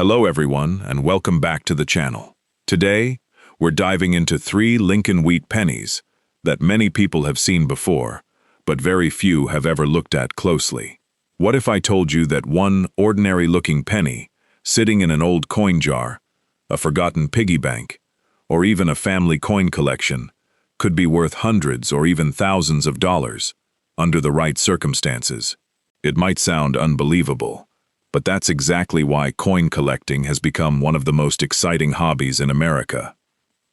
Hello everyone, and welcome back to the channel. Today, we're diving into 3 Lincoln Wheat Pennies that many people have seen before, but very few have ever looked at closely. What if I told you that one ordinary-looking penny, sitting in an old coin jar, a forgotten piggy bank, or even a family coin collection, could be worth hundreds or even thousands of dollars, under the right circumstances? It might sound unbelievable, but that's exactly why coin collecting has become one of the most exciting hobbies in America.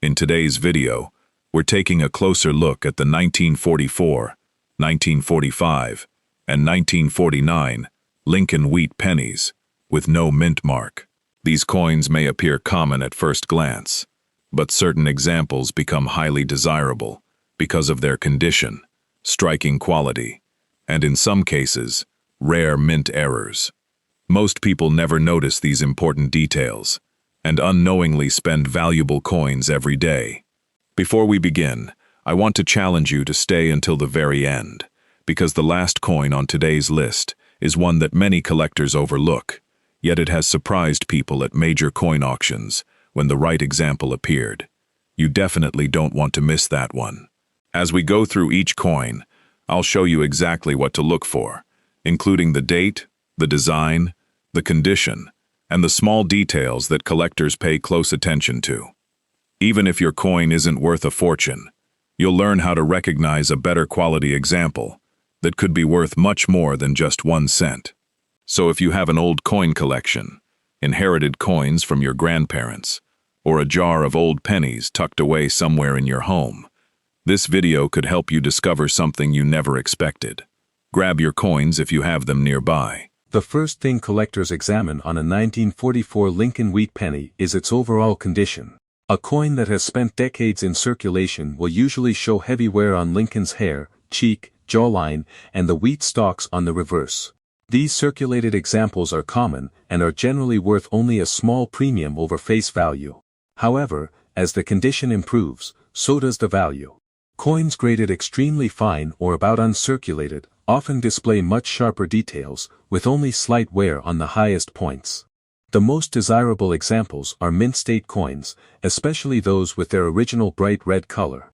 In today's video, we're taking a closer look at the 1944, 1945, and 1949 Lincoln Wheat Pennies with no mint mark. These coins may appear common at first glance, but certain examples become highly desirable because of their condition, striking quality, and in some cases, rare mint errors. Most people never notice these important details, and unknowingly spend valuable coins every day. Before we begin, I want to challenge you to stay until the very end, because the last coin on today's list is one that many collectors overlook, yet it has surprised people at major coin auctions when the right example appeared. You definitely don't want to miss that one. As we go through each coin, I'll show you exactly what to look for, including the date, the design, the condition, and the small details that collectors pay close attention to. Even if your coin isn't worth a fortune, you'll learn how to recognize a better quality example that could be worth much more than just 1 cent. So if you have an old coin collection, inherited coins from your grandparents, or a jar of old pennies tucked away somewhere in your home, this video could help you discover something you never expected. Grab your coins if you have them nearby. The first thing collectors examine on a 1944 Lincoln Wheat Penny is its overall condition. A coin that has spent decades in circulation will usually show heavy wear on Lincoln's hair, cheek, jawline, and the wheat stalks on the reverse. These circulated examples are common and are generally worth only a small premium over face value. However, as the condition improves, so does the value. Coins graded extremely fine or about uncirculated often display much sharper details, with only slight wear on the highest points. The most desirable examples are mint-state coins, especially those with their original bright red color.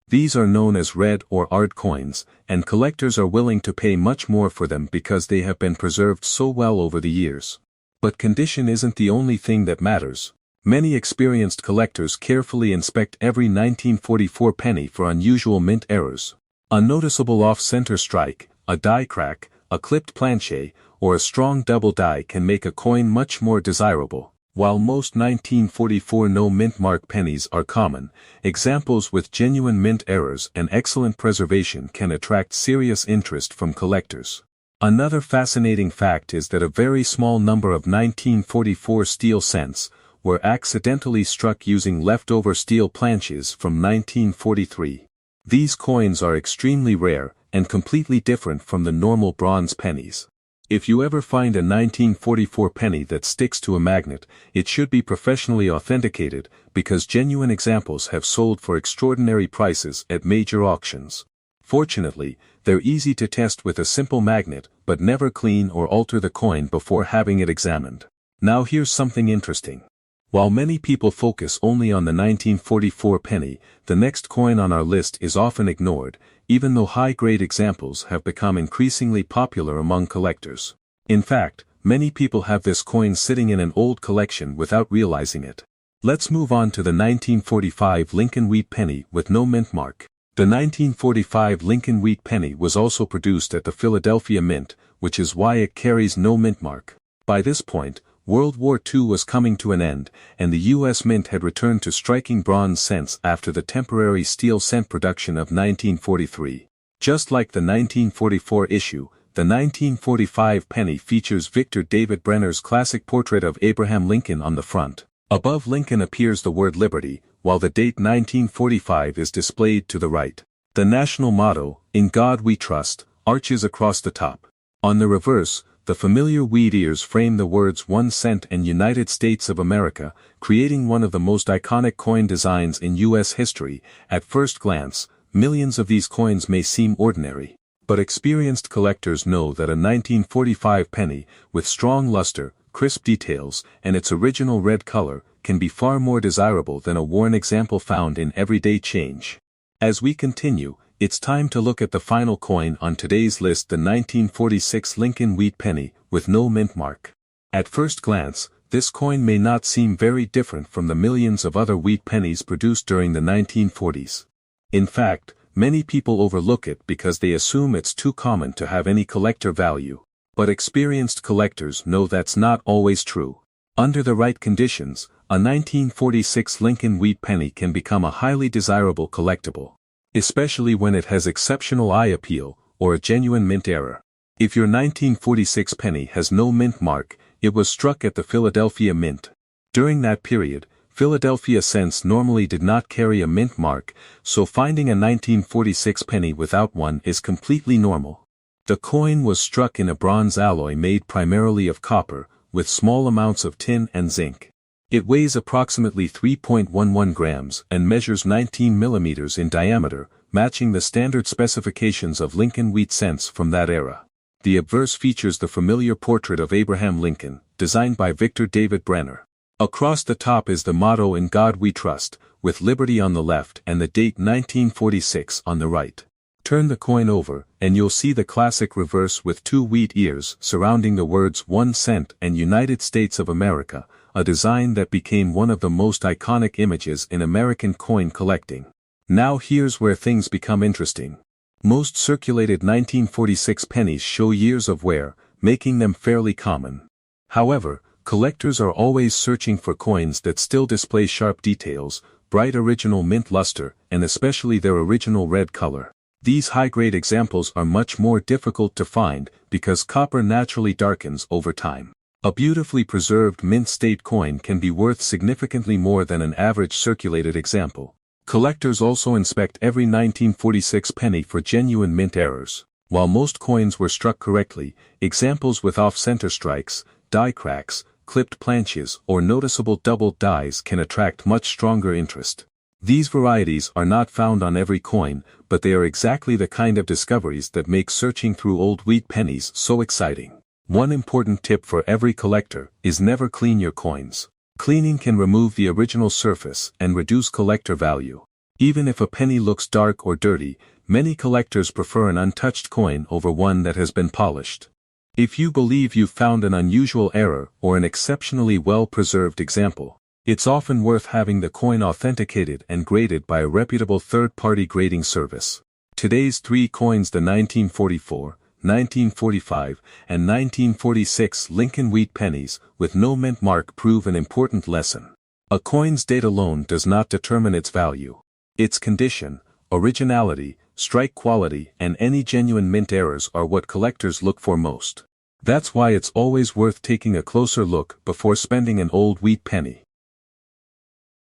These are known as red or ard coins, and collectors are willing to pay much more for them because they have been preserved so well over the years. But condition isn't the only thing that matters. Many experienced collectors carefully inspect every 1944 penny for unusual mint errors. A noticeable off-center strike, a die crack, a clipped planche, or a strong double die can make a coin much more desirable. While most 1944 no-mint mark pennies are common, examples with genuine mint errors and excellent preservation can attract serious interest from collectors. Another fascinating fact is that a very small number of 1944 steel cents were accidentally struck using leftover steel planches from 1943. These coins are extremely rare and completely different from the normal bronze pennies. If you ever find a 1944 penny that sticks to a magnet, it should be professionally authenticated because genuine examples have sold for extraordinary prices at major auctions. Fortunately, they're easy to test with a simple magnet, but never clean or alter the coin before having it examined. Now here's something interesting. While many people focus only on the 1944 penny, the next coin on our list is often ignored, even though high-grade examples have become increasingly popular among collectors. In fact, many people have this coin sitting in an old collection without realizing it. Let's move on to the 1945 Lincoln Wheat Penny with no mint mark. The 1945 Lincoln Wheat Penny was also produced at the Philadelphia Mint, which is why it carries no mint mark. By this point, World War II was coming to an end, and the U.S. Mint had returned to striking bronze cents after the temporary steel cent production of 1943. Just like the 1944 issue, the 1945 penny features Victor David Brenner's classic portrait of Abraham Lincoln on the front. Above Lincoln appears the word Liberty, while the date 1945 is displayed to the right. The national motto, "In God We Trust," arches across the top. On the reverse, the familiar wheat ears frame the words 1 cent and United States of America, creating one of the most iconic coin designs in U.S. history. At first glance, millions of these coins may seem ordinary. But experienced collectors know that a 1945 penny, with strong luster, crisp details, and its original red color, can be far more desirable than a worn example found in everyday change. As we continue, it's time to look at the final coin on today's list, the 1946 Lincoln Wheat Penny, with no mint mark. At first glance, this coin may not seem very different from the millions of other wheat pennies produced during the 1940s. In fact, many people overlook it because they assume it's too common to have any collector value. But experienced collectors know that's not always true. Under the right conditions, a 1946 Lincoln Wheat Penny can become a highly desirable collectible, especially when it has exceptional eye appeal or a genuine mint error. If your 1946 penny has no mint mark, it was struck at the Philadelphia Mint. During that period, Philadelphia cents normally did not carry a mint mark, so finding a 1946 penny without one is completely normal. The coin was struck in a bronze alloy made primarily of copper, with small amounts of tin and zinc. It weighs approximately 3.11 grams and measures 19 millimeters in diameter, matching the standard specifications of Lincoln wheat cents from that era. The obverse features the familiar portrait of Abraham Lincoln, designed by Victor David Brenner. Across the top is the motto "In God We Trust," with liberty on the left and the date 1946 on the right. Turn the coin over, and you'll see the classic reverse with two wheat ears surrounding the words 1 cent and United States of America, a design that became one of the most iconic images in American coin collecting. Now here's where things become interesting. Most circulated 1946 pennies show years of wear, making them fairly common. However, collectors are always searching for coins that still display sharp details, bright original mint luster, and especially their original red color. These high-grade examples are much more difficult to find because copper naturally darkens over time. A beautifully preserved mint-state coin can be worth significantly more than an average circulated example. Collectors also inspect every 1946 penny for genuine mint errors. While most coins were struck correctly, examples with off-center strikes, die cracks, clipped planches, or noticeable doubled dies can attract much stronger interest. These varieties are not found on every coin, but they are exactly the kind of discoveries that make searching through old wheat pennies so exciting. One important tip for every collector is never clean your coins. Cleaning can remove the original surface and reduce collector value. Even if a penny looks dark or dirty, many collectors prefer an untouched coin over one that has been polished. If you believe you've found an unusual error or an exceptionally well-preserved example, it's often worth having the coin authenticated and graded by a reputable third-party grading service. Today's three coins, the 1944, 1945, and 1946 Lincoln Wheat Pennies, with no mint mark, prove an important lesson. A coin's date alone does not determine its value. Its condition, originality, strike quality, and any genuine mint errors are what collectors look for most. That's why it's always worth taking a closer look before spending an old wheat penny.